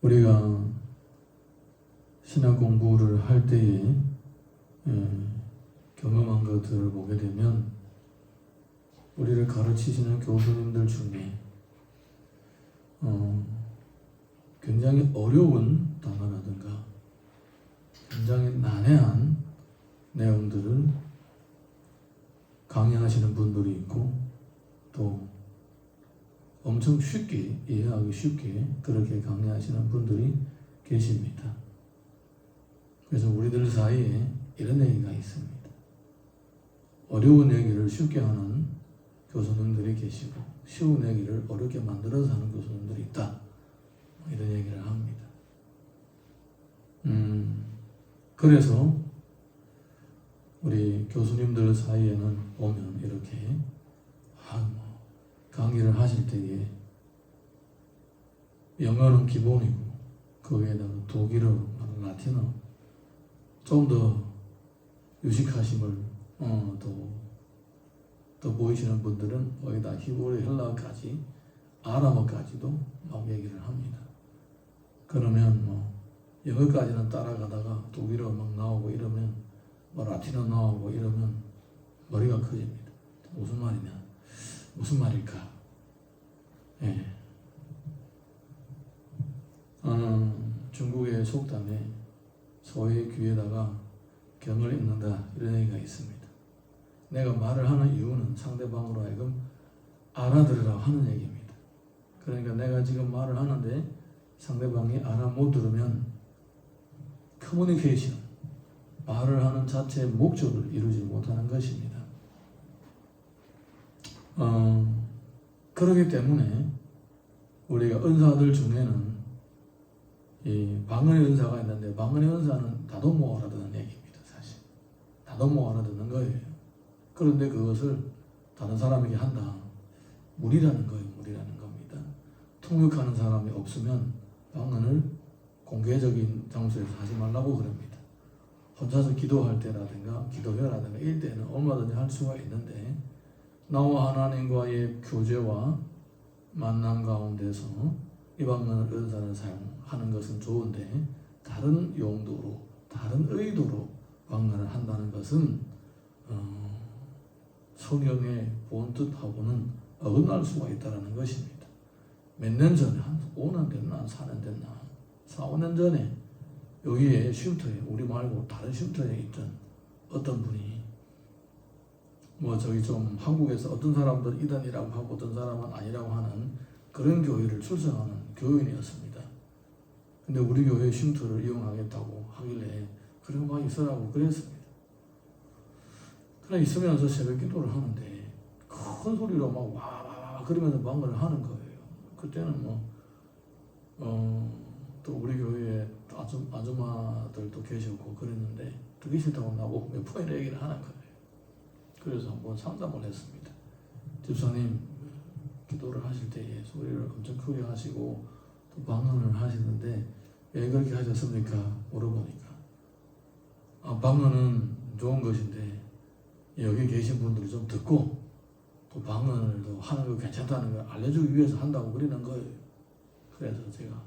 우리가 신학 공부를 할 때에 경험한 것들을 보게 되면 우리를 가르치시는 교수님들 중에 굉장히 어려운 단어라든가 굉장히 난해한 내용들을 강의하시는 분들이 있고 또 엄청 쉽게 이해하기 쉽게 그렇게 강의하시는 분들이 계십니다. 그래서 우리들 사이에 이런 얘기가 있습니다. 어려운 얘기를 쉽게 하는 교수님들이 계시고 쉬운 얘기를 어렵게 만들어서 하는 교수님들이 있다. 이런 얘기를 합니다. 그래서 우리 교수님들 사이에는 보면 이렇게 강의를 하실 때에 영어는 기본이고 거기에다가 독일어, 라틴어 좀 더 유식하심을 또 보이시는 분들은 거기다 히브리, 헬라어까지 아람어까지도 막 얘기를 합니다. 그러면 영어까지는 따라가다가 독일어 막 나오고 이러면 라틴어 나오고 이러면 머리가 커집니다. 무슨 말이냐? 무슨 말일까? 예. 중국의 속담에 소의 귀에다가 경을 읽는다 이런 얘기가 있습니다. 내가 말을 하는 이유는 상대방으로 하여금 알아들으라고 하는 얘기입니다. 그러니까 내가 지금 말을 하는데 상대방이 알아 못 들으면 커뮤니케이션, 말을 하는 자체의 목적을 이루지 못하는 것입니다. 그렇기 때문에 우리가 은사들 중에는 이 방언의 은사가 있는데 방언의 은사는 나도 못 알아듣는 얘기입니다. 사실 나도 못 알아듣는 거예요. 그런데 그것을 다른 사람에게 한다. 무리라는 거예요. 무리라는 겁니다. 통역하는 사람이 없으면 방언을 공개적인 장소에서 하지 말라고 그럽니다. 혼자서 기도할 때라든가 기도회라든가 이럴 때는 얼마든지 할 수가 있는데 나와 하나님과의 교제와 만남 가운데서 이 방언을 은사를 사용하는 것은 좋은데 다른 용도로 다른 의도로 방언을 한다는 것은 성경의 본뜻하고는 어긋날 수가 있다는 것입니다. 몇 년 전에 한 5년 됐나 4년 됐나 4, 5년 전에 여기에 쉼터에 우리 말고 다른 쉼터에 있던 어떤 분이 저기 좀 한국에서 어떤 사람들 이단이라고 하고 어떤 사람은 아니라고 하는 그런 교회를 출석하는 교인이었습니다. 근데 우리 교회 쉼터를 이용하겠다고 하길래 그래 막 있으라고 그랬습니다. 그래 있으면서 새벽 기도를 하는데 큰 소리로 막 와와와 그러면서 방언을 하는 거예요. 그때는 또 우리 교회에 아줌마들도 계셨고 그랬는데 듣기 싫다고 나보고 몇 번이나 얘기를 하는 거예요. 그래서 한번 상담을 했습니다. 집사님 기도를 하실 때에 소리를 엄청 크게 하시고 또 방언을 하시는데 왜 그렇게 하셨습니까? 물어보니까 방언은 좋은 것인데 여기 계신 분들이 좀 듣고 또 방언을 또 하는 거 괜찮다는 걸 알려주기 위해서 한다고 그러는 거예요. 그래서 제가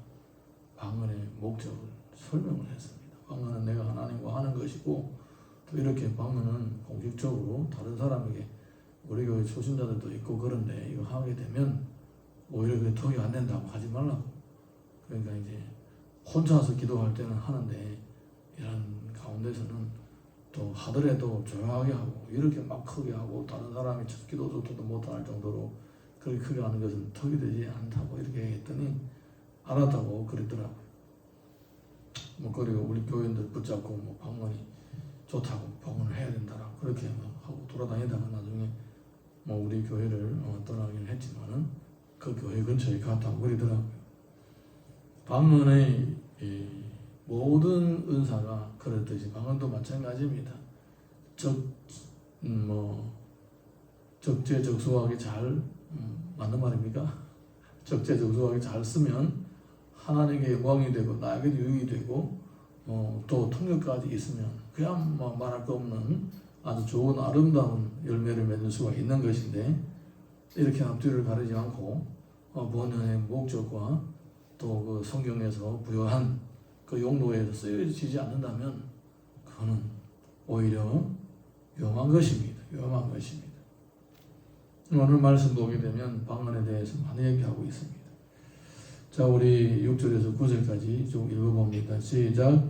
방언의 목적을 설명을 했습니다. 방언은 내가 하나님과 하는 것이고 또 이렇게 방언은 공식적으로 다른 사람에게 우리 교회 초신자들도 있고 그런데 이거 하게 되면 오히려 그게 도움이 안 된다고 하지 말라고. 그러니까 이제 혼자서 기도할 때는 하는데 이런 가운데서는 또 하더라도 조용하게 하고 이렇게 막 크게 하고 다른 사람이 기도조차도 못할 정도로 그렇게 크게 하는 것은 턱이 되지 않다고 이렇게 얘기했더니 알았다고 그러더라고요. 그리고 우리 교인들 붙잡고 방언이 좋다고 방언을 해야 된다라고 그렇게 하고 돌아다니다가 나중에 우리 교회를 떠나긴 했지만은 그 교회 근처에 갔다고 그러더라고요. 방언의 모든 은사가 그렇듯이 방언도 마찬가지입니다. 적재적소하게 잘 맞는 말입니까? 적재적소하게 잘 쓰면 하나님께 영광이 되고 나에게도 유익이 되고 또 통역까지 있으면 그냥 말할 거 없는 아주 좋은 아름다운 열매를 맺을 수가 있는 것인데 이렇게 앞뒤를 가리지 않고 본연의 목적과 또 그 성경에서 부여한 그 용도에서 쓰여지지 않는다면 그거는 오히려 위험한 것입니다. 위험한 것입니다. 오늘 말씀 보게 되면 방언에 대해서 많이 얘기하고 있습니다. 자, 우리 6절에서 9절까지 좀 읽어봅니다. 시작.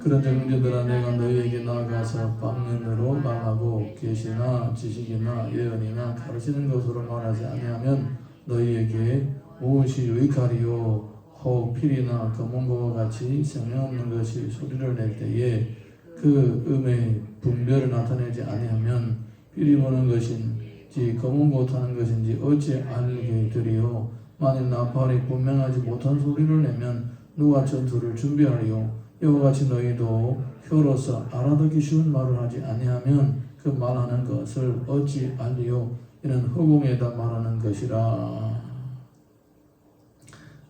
그런즉 형제들아 내가 너희에게 나아가서 방언으로 말하고 계시나 지식이나 예언이나 가르치는 것으로 말하지 아니하면 너희에게 무엇이 유익하리요. 혹 피리나 검은고와 같이 생명없는 것이 소리를 낼 때에 그 음의 분별을 나타내지 아니하면 피리 보는 것인지 검은고 타는 것인지 어찌 알게 되리요. 만일 나팔이 분명하지 못한 소리를 내면 누가 전투를 준비하리요. 이와 같이 너희도 혀로서 알아듣기 쉬운 말을 하지 아니하면 그 말하는 것을 어찌 알리요. 이는 허공에다 말하는 것이라.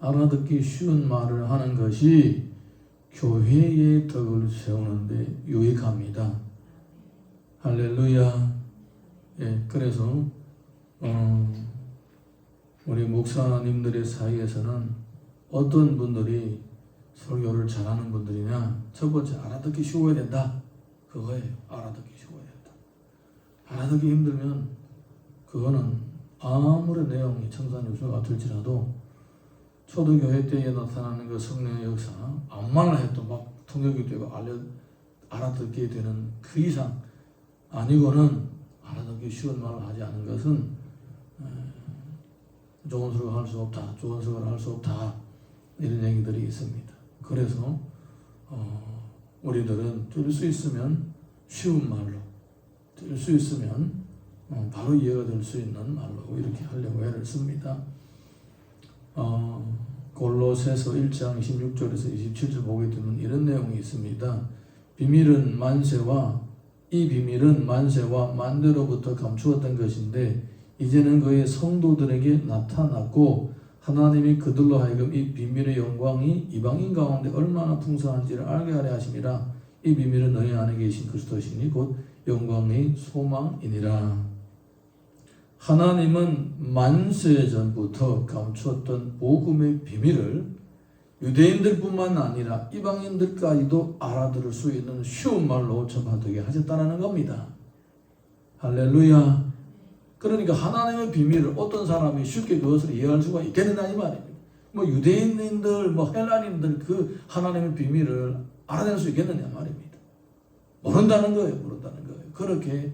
알아듣기 쉬운 말을 하는 것이 교회의 덕을 세우는데 유익합니다. 할렐루야. 예, 그래서 우리 목사님들의 사이에서는 어떤 분들이 설교를 잘하는 분들이냐, 첫 번째 알아듣기 쉬워야 된다. 그거예요. 알아듣기 쉬워야 된다. 알아듣기 힘들면 그거는 아무리 내용이 청산유수 같을지라도 초대교회 때에 나타나는 그 성령의 역사 아무 말을 해도 막 통역이 되고 알아듣게 되는 그 이상 아니고는 알아듣기 쉬운 말을 하지 않은 것은 좋은 설교를 할 수 없다. 좋은 설교를 할 수 없다. 이런 얘기들이 있습니다. 그래서 우리들은 들을 수 있으면 쉬운 말로, 들을 수 있으면 바로 이해가 될 수 있는 말로 이렇게 하려고 애를 씁니다. 골로새서 1장 26절에서 27절 보게 되면 이런 내용이 있습니다. 이 비밀은 만세와 만대로부터 감추었던 것인데 이제는 그의 성도들에게 나타났고 하나님이 그들로 하여금 이 비밀의 영광이 이방인 가운데 얼마나 풍성한지를 알게 하려 하심이라. 이 비밀은 너희 안에 계신 그리스도시니 곧 영광의 소망이니라. 하나님은 만세 전부터 감추었던 복음의 비밀을 유대인들뿐만 아니라 이방인들까지도 알아들을 수 있는 쉬운 말로 전파되게 하셨다는 겁니다. 할렐루야. 그러니까 하나님의 비밀을 어떤 사람이 쉽게 그것을 이해할 수가 있겠느냐 이 말입니다. 뭐 유대인들, 뭐 헬라인들 그 하나님의 비밀을 알아낼 수 있겠느냐 말입니다. 모른다는 거예요. 그렇게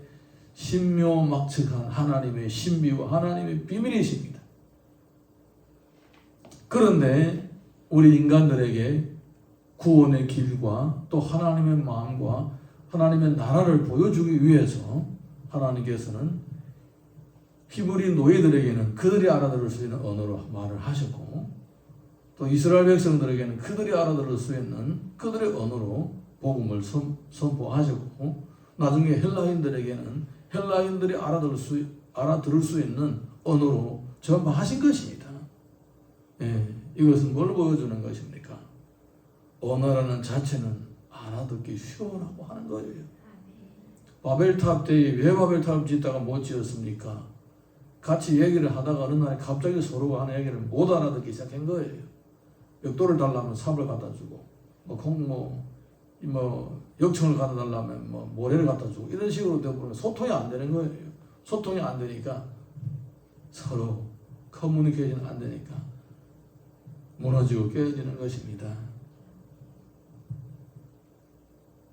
신묘막측한 하나님의 신비와 하나님의 비밀이십니다. 그런데 우리 인간들에게 구원의 길과 또 하나님의 마음과 하나님의 나라를 보여주기 위해서 하나님께서는 히브리 노예들에게는 그들이 알아들을 수 있는 언어로 말을 하셨고 또 이스라엘 백성들에게는 그들이 알아들을 수 있는 그들의 언어로 복음을 선포하셨고 나중에 헬라인들에게는 헬라인들이 알아들을 수 있는 언어로 전파하신 것입니다. 예, 이것은 뭘 보여주는 것입니까? 언어라는 자체는 알아듣기 쉬우라고 하는 거예요. 바벨탑 때에 왜 바벨탑을 짓다가 못 지었습니까? 같이 얘기를 하다가 어느 날 갑자기 서로가 하는 얘기를 못 알아듣기 시작한 거예요. 벽돌을 달라면 삽을 갖다 주고 역청을 갖다 달라면 모래를 갖다 주고 이런 식으로 되어버리면 소통이 안 되는 거예요. 소통이 안 되니까 서로 커뮤니케이션 안 되니까 무너지고 깨어지는 것입니다.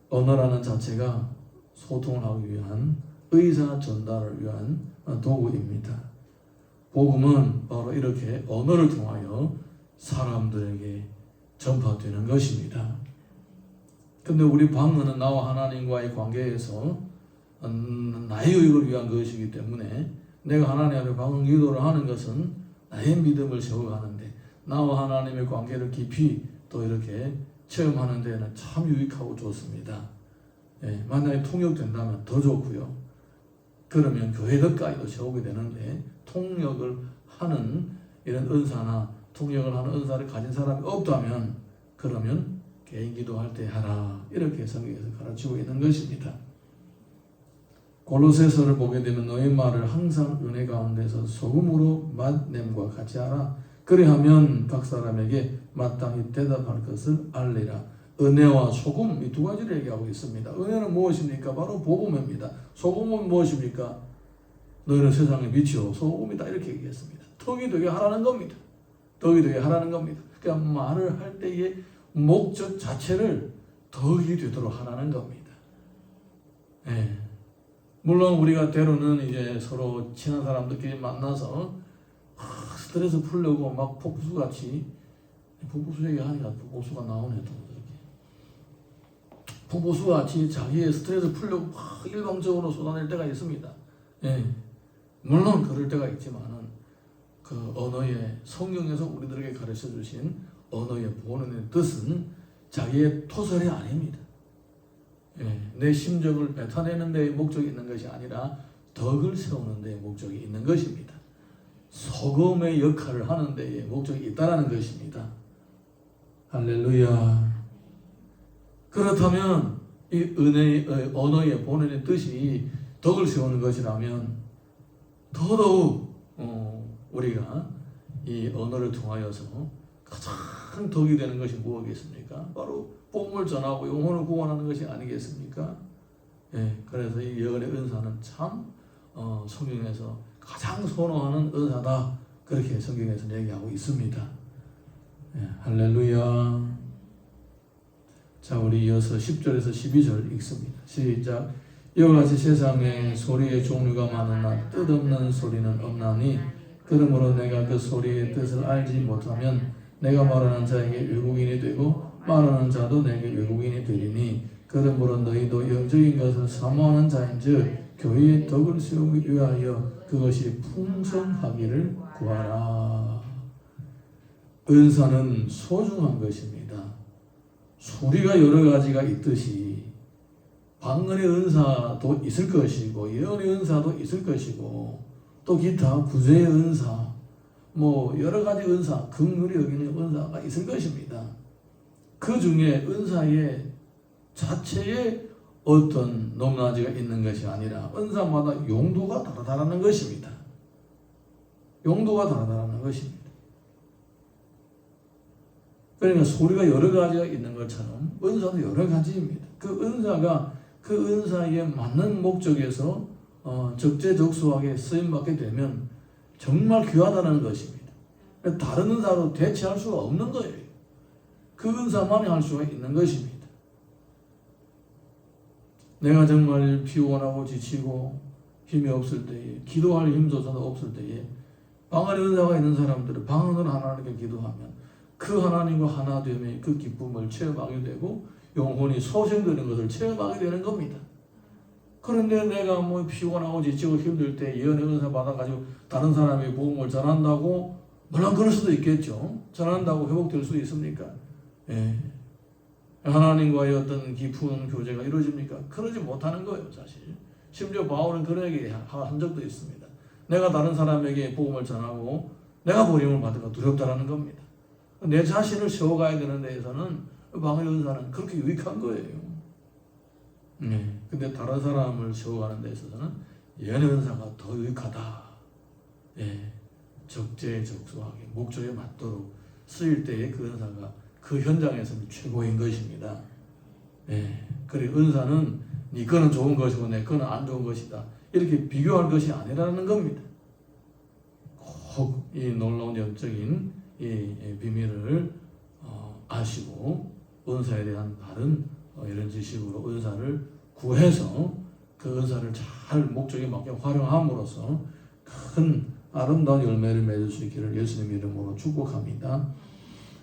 언어라는 자체가 소통을 하기 위한 의사 전달을 위한 도구입니다. 복음은 바로 이렇게 언어를 통하여 사람들에게 전파되는 것입니다. 근데 우리 방언은 나와 하나님과의 관계에서 나의 유익을 위한 것이기 때문에 내가 하나님 앞에 방언 기도를 하는 것은 나의 믿음을 세워가는데 나와 하나님의 관계를 깊이 또 이렇게 체험하는 데는 참 유익하고 좋습니다. 예, 만약에 통역된다면 더 좋고요. 그러면 교회들까지도 세우게 되는데 통역을 하는 이런 은사나 통역을 하는 은사를 가진 사람이 없다면 그러면 개인 기도할 때 하라 이렇게 성경에서 가르치고 있는 것입니다. 골로새서를 보게 되면 너희 말을 항상 은혜 가운데서 소금으로 맛냄과 같이 하라. 그리하면 각 사람에게 마땅히 대답할 것을 알리라. 은혜와 소금, 이 두 가지를 얘기하고 있습니다. 은혜는 무엇입니까? 바로 복음입니다. 소금은 무엇입니까? 너희는 세상의 빛이요 소금이다, 이렇게 얘기했습니다. 덕이 되게 하라는 겁니다. 덕이 되게 하라는 겁니다. 그러니까 말을 할 때의 목적 자체를 덕이 되도록 하라는 겁니다. 예. 물론 우리가 때로는 이제 서로 친한 사람들끼리 만나서 스트레스 풀려고 막 폭포수같이, 폭포수 얘기하니까 폭포수가 나오네 또 이렇게. 폭포수같이 자기의 스트레스 풀려고 막 일방적으로 쏟아낼 때가 있습니다. 예. 물론 그럴 때가 있지만은 그 언어의, 성경에서 우리들에게 가르쳐 주신 언어의 본원의 뜻은 자기의 토설이 아닙니다. 예. 내 심정을 뱉어내는 데에 목적이 있는 것이 아니라 덕을 세우는 데에 목적이 있는 것입니다. 소금의 역할을 하는 데에 목적이 있다는 것입니다. 할렐루야. 그렇다면 이 은혜의, 언어의 본원의 뜻이 덕을 세우는 것이라면 더더욱 우리가 이 언어를 통하여서 가장 덕이 되는 것이 무엇이겠습니까? 바로 복음을 전하고 영혼을 구원하는 것이 아니겠습니까? 예, 그래서 이 예언의 은사는 참 성경에서 가장 선호하는 은사다, 그렇게 성경에서 얘기하고 있습니다. 예, 할렐루야. 자, 우리 이어서 10절에서 12절 읽습니다. 시작. 이와 같이 세상에 소리의 종류가 많으나 뜻없는 소리는 없나니 그러므로 내가 그 소리의 뜻을 알지 못하면 내가 말하는 자에게 외국인이 되고 말하는 자도 내게 외국인이 되리니 그러므로 너희도 영적인 것을 사모하는 자인즉 교회의 덕을 세우기 위하여 그것이 풍성하기를 구하라. 은사는 소중한 것입니다. 소리가 여러 가지가 있듯이 방언의 은사도 있을 것이고 예언의 은사도 있을 것이고 또 기타 구제의 은사, 뭐 여러 가지 은사, 긍휼히 여기는 은사가 있을 것입니다. 그 중에 은사의 자체에 어떤 높낮이가 있는 것이 아니라 은사마다 용도가 다르다는 것입니다. 용도가 다르다는 것입니다. 그러니까 소리가 여러 가지가 있는 것처럼 은사도 여러 가지입니다. 그 은사가 그 은사에 맞는 목적에서 적재적소하게 쓰임받게 되면 정말 귀하다는 것입니다. 다른 은사로 대체할 수가 없는 거예요. 그 은사만이 할 수가 있는 것입니다. 내가 정말 피곤하고 지치고 힘이 없을 때에, 기도할 힘조차도 없을 때에 방언의 은사가 있는 사람들은 방언으로 하나님께 기도하면 그 하나님과 하나 됨의 그 기쁨을 체험하게 되고 영혼이 소생되는 것을 체험하게 되는 겁니다. 그런데 내가 뭐 피곤하고 지치고 힘들 때 예언의 은사 받아가지고 다른 사람이 복음을 전한다고, 물론 그럴 수도 있겠죠. 전한다고 회복될 수 있습니까? 예. 하나님과의 어떤 깊은 교제가 이루어집니까? 그러지 못하는 거예요, 사실. 심지어 바울은 그런 얘기 한 적도 있습니다. 내가 다른 사람에게 복음을 전하고 내가 버림을 받을까 두렵다라는 겁니다. 내 자신을 세워가야 되는 데에서는 방언의 은사는 그렇게 유익한 거예요. 근데 다른 사람을 세워가는 데 있어서는 예언의 은사가 더 유익하다. 예. 적재적소하게 목적에 맞도록 쓰일 때의 그 은사가 그 현장에서는 최고인 것입니다. 예. 그리고 은사는 네 거는 좋은 것이고 내 거는 안 좋은 것이다, 이렇게 비교할 것이 아니라는 겁니다. 꼭 이 놀라운 영적인 이 비밀을 아시고 은사에 대한 바른 이런 지식으로 은사를 구해서 그 은사를 잘 목적에 맞게 활용함으로써 큰 아름다운 열매를 맺을 수 있기를 예수님 이름으로 축복합니다.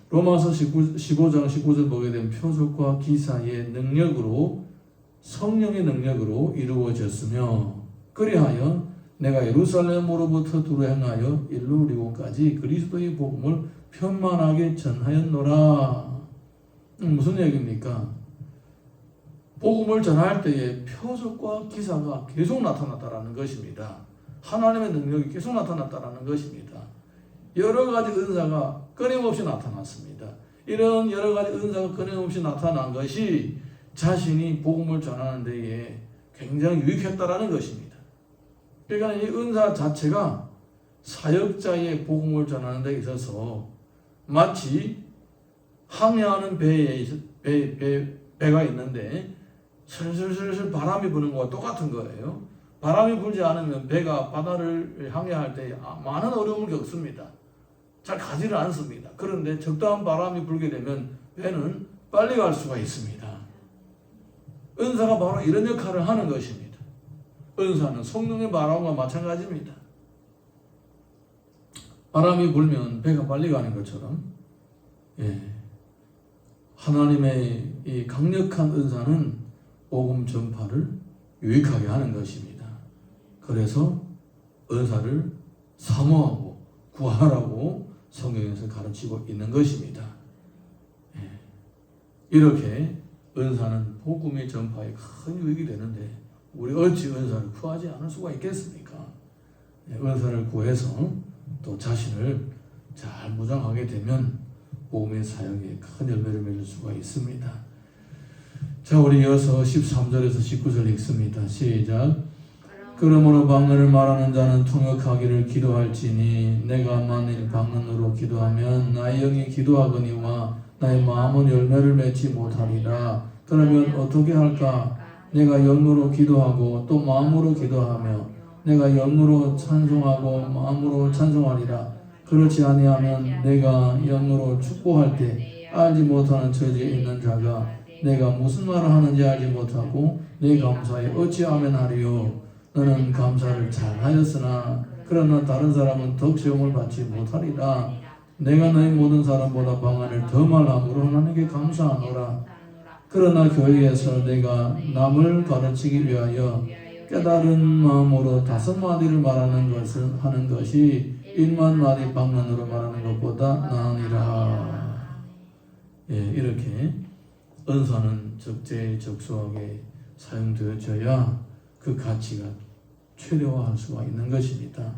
로마서 15장 19절 보게 되면 표적과 기사의 능력으로, 성령의 능력으로 이루어졌으며 그리하여 내가 예루살렘으로부터 두루 행하여 일루리고까지 그리스도의 복음을 편만하게 전하였노라. 무슨 얘기입니까? 복음을 전할 때에 표적과 기사가 계속 나타났다라는 것입니다. 하나님의 능력이 계속 나타났다라는 것입니다. 여러 가지 은사가 끊임없이 나타났습니다. 이런 여러 가지 은사가 끊임없이 나타난 것이 자신이 복음을 전하는 데에 굉장히 유익했다라는 것입니다. 그러니까 이 은사 자체가 사역자의 복음을 전하는 데 있어서 마치 항해하는 배가 있는데 슬슬슬슬 바람이 부는 것과 똑같은 거예요. 바람이 불지 않으면 배가 바다를 항해할 때 많은 어려움을 겪습니다. 잘 가지를 않습니다. 그런데 적당한 바람이 불게 되면 배는 빨리 갈 수가 있습니다. 은사가 바로 이런 역할을 하는 것입니다. 은사는 성령의 바람과 마찬가지입니다. 바람이 불면 배가 빨리 가는 것처럼 하나님의 이 강력한 은사는 복음 전파를 유익하게 하는 것입니다. 그래서 은사를 사모하고 구하라고 성경에서 가르치고 있는 것입니다. 이렇게 은사는 복음의 전파에 큰 유익이 되는데 우리 어찌 은사를 구하지 않을 수가 있겠습니까? 은사를 구해서 또 자신을 잘 무장하게 되면 복음의 사역에 큰 열매를 맺을 수가 있습니다. 자, 우리 이어서 13절에서 19절 읽습니다. 시작. 그러므로 방언을 말하는 자는 통역하기를 기도할지니 내가 만일 방언으로 기도하면 나의 영이 기도하거니와 나의 마음은 열매를 맺지 못하리라. 그러면 어떻게 할까? 내가 영으로 기도하고 또 마음으로 기도하며 내가 영으로 찬송하고 마음으로 찬송하리라. 그렇지 아니하면 내가 영으로 축복할 때 알지 못하는 처지에 있는 자가 내가 무슨 말을 하는지 알지 못하고 내 감사에 어찌 아멘하리요. 너는 감사를 잘하였으나 그러나 다른 사람은 더 시험을 받지 못하리라. 내가 너희 모든 사람보다 방언을 더 말함으로 하나님께 감사하노라. 그러나 교회에서 내가 남을 가르치기 위하여 깨달은 마음으로 5마디를 말하는 것을 하는 것이 1만마디 방언으로 말하는 것보다 나으니라. 이렇게 은사는 적재적소하게 사용되어져야 그 가치가 최대화할 수가 있는 것입니다.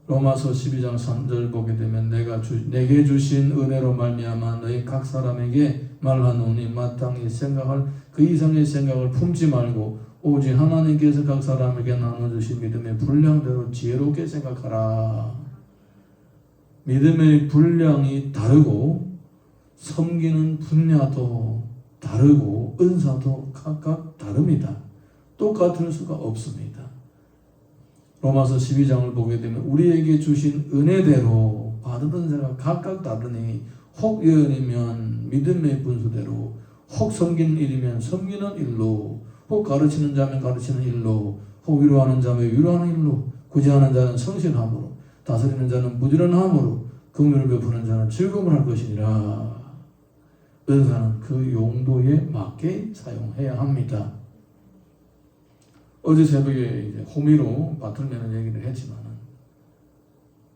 로마서 12장 3절 보게 되면 내게 주신 은혜로 말미암아 너희 각 사람에게 말하노니 마땅히 생각할 그 이상의 생각을 품지 말고 오직 하나님께서 각 사람에게 나눠주신 믿음의 분량대로 지혜롭게 생각하라. 믿음의 분량이 다르고 섬기는 분야도 다르고 은사도 각각 다릅니다. 똑같을 수가 없습니다. 로마서 12장을 보게 되면 우리에게 주신 은혜대로 받은 은사가 각각 다르니 혹 예언이면 믿음의 분수대로 혹 섬기는 일이면 섬기는 일로 혹 가르치는 자면 가르치는 일로 혹 위로하는 자면 위로하는 일로 구제하는 자는 성실함으로 다스리는 자는 부지런함으로 긍휼을 베푸는 자는 즐거움을 할 것이니라. 은사는 그 용도에 맞게 사용해야 합니다. 어제 새벽에 이제 호미로 밭을 매는 얘기를 했지만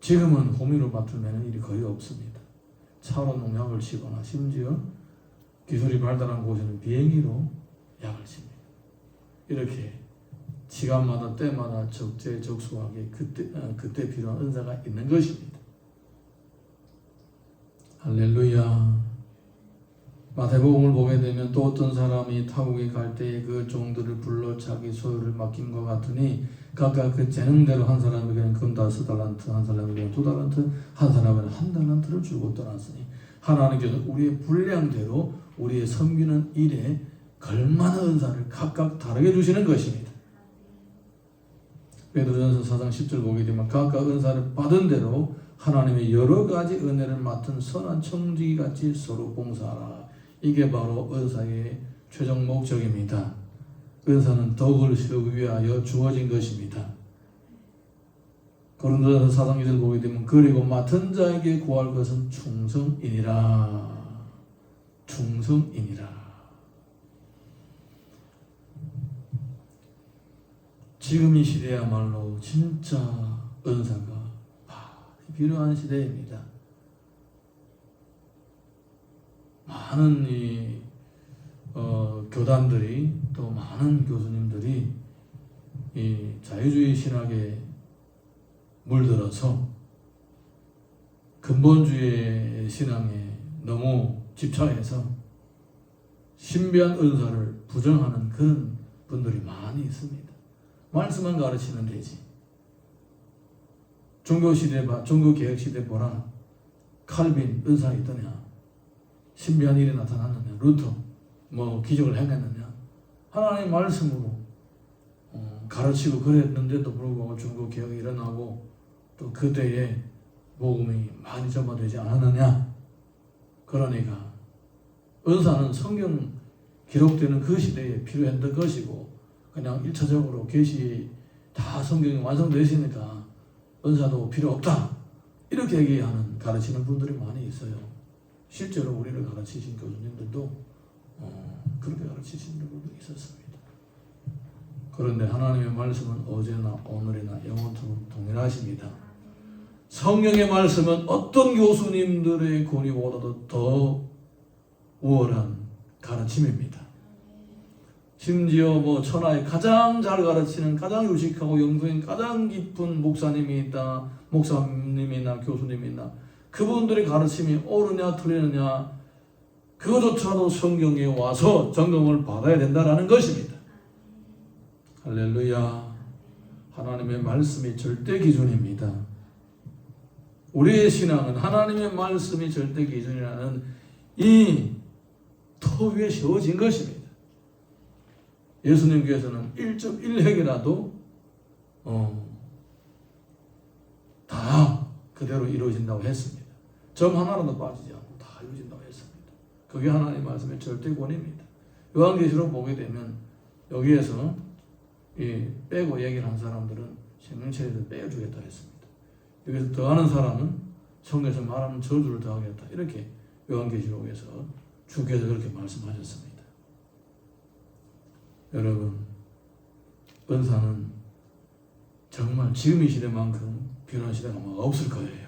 지금은 호미로 밭을 매는 일이 거의 없습니다. 차로 농약을 치거나 심지어 기술이 발달한 곳에는 비행기로 약을 칩니다. 이렇게 시간마다 때마다 적재적소하게 그때 필요한 은사가 있는 것입니다. 할렐루야. 마태복음을 보게 되면 또 어떤 사람이 타국에 갈 때에 그 종들을 불러 자기 소유를 맡김과 같으니 각각 그 재능대로 한 사람에게는 금 5달란트, 한 사람에게는 2달란트, 한 사람에게는 1달란트를 주고 떠났으니 하나님께서 우리의 분량대로 우리의 섬기는 일에 걸맞는 은사를 각각 다르게 주시는 것입니다. 베드로전서 4장 10절 보게 되면 각각 은사를 받은 대로 하나님의 여러 가지 은혜를 맡은 선한 청지기같이 서로 봉사하라. 이게 바로 은사의 최종 목적입니다. 은사는 덕을 세우기 위하여 주어진 것입니다. 고린도전서 4장 2절 보게 되면 그리고 맡은 자에게 구할 것은 충성이니라. 충성이니라. 지금 이 시대야말로 진짜 은사가 많이 필요한 시대입니다. 많은 교단들이 또 많은 교수님들이 이 자유주의 신학에 물들어서 근본주의 신앙에 너무 집착해서 신비한 은사를 부정하는 그런 분들이 많이 있습니다. 말씀만 가르치면 되지. 종교개혁 시대 보라. 칼빈 은사가 있더냐? 신비한 일이 나타났느냐? 루터 뭐 기적을 행했느냐? 하나님의 말씀으로 가르치고 그랬는데도 불구하고 종교개혁이 일어나고 또 그때에 복음이 많이 전파되지 않았느냐? 그러니까 은사는 성경 기록되는 그 시대에 필요했던 것이고 그냥 1차적으로 계시 다 성경이 완성되어 있으니까 은사도 필요 없다 이렇게 얘기하는 가르치는 분들이 많이 있어요. 실제로 우리를 가르치신 교수님들도 그렇게 가르치신 분들도 있었습니다. 그런데 하나님의 말씀은 어제나 오늘이나 영원토록 동일하십니다. 성경의 말씀은 어떤 교수님들의 권위보다도 더 우월한 가르침입니다. 심지어 뭐 천하에 가장 잘 가르치는 가장 유식하고 영성이 가장 깊은 목사님이 있다, 목사님이나 교수님이나 그분들의 가르침이 옳으냐 틀리느냐 그것조차도 성경에 와서 점검을 받아야 된다는 것입니다. 할렐루야. 하나님의 말씀이 절대 기준입니다. 우리의 신앙은 하나님의 말씀이 절대 기준이라는 이 토 위에 세워진 것입니다. 예수님께서는 1.1핵이라도 다 그대로 이루어진다고 했습니다. 점 하나라도 빠지지 않고 다 이루어진다고 했습니다. 그게 하나님의 말씀의 절대권입니다. 요한계시록 보게 되면 여기에서 빼고 얘기를 한 사람들은 생명체에서 빼주겠다 했습니다. 여기서 더하는 사람은 성경에서 말하는 저주를 더하겠다. 이렇게 요한계시록에서 주께서 그렇게 말씀하셨습니다. 여러분, 은사는 정말 지금 이 시대만큼 변한 시대가 아마 없을 거예요.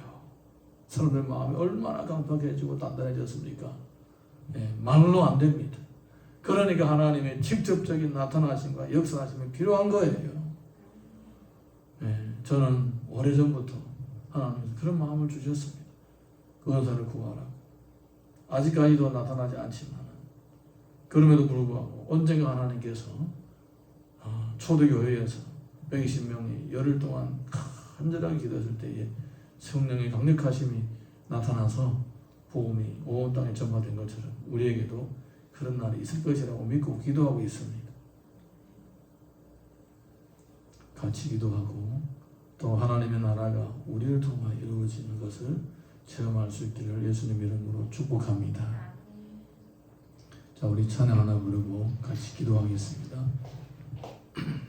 사람들 마음이 얼마나 강팍해지고 단단해졌습니까? 말로 안 됩니다. 그러니까 하나님의 직접적인 나타나심과 역사하심이 필요한 거예요. 저는 오래전부터 하나님께서 그런 마음을 주셨습니다. 그 은사를 구하라고. 아직까지도 나타나지 않지만 그럼에도 불구하고 언젠가 하나님께서 초대교회에서 120명이 열흘 동안 간절하게 기도했을 때에 성령의 강력하심이 나타나서 복음이 온 땅에 전파된 것처럼 우리에게도 그런 날이 있을 것이라고 믿고 기도하고 있습니다. 같이 기도하고 또 하나님의 나라가 우리를 통하여 이루어지는 것을 체험할 수 있기를 예수님 이름으로 축복합니다. 자, 우리 찬양 하나 부르고 같이 기도하겠습니다.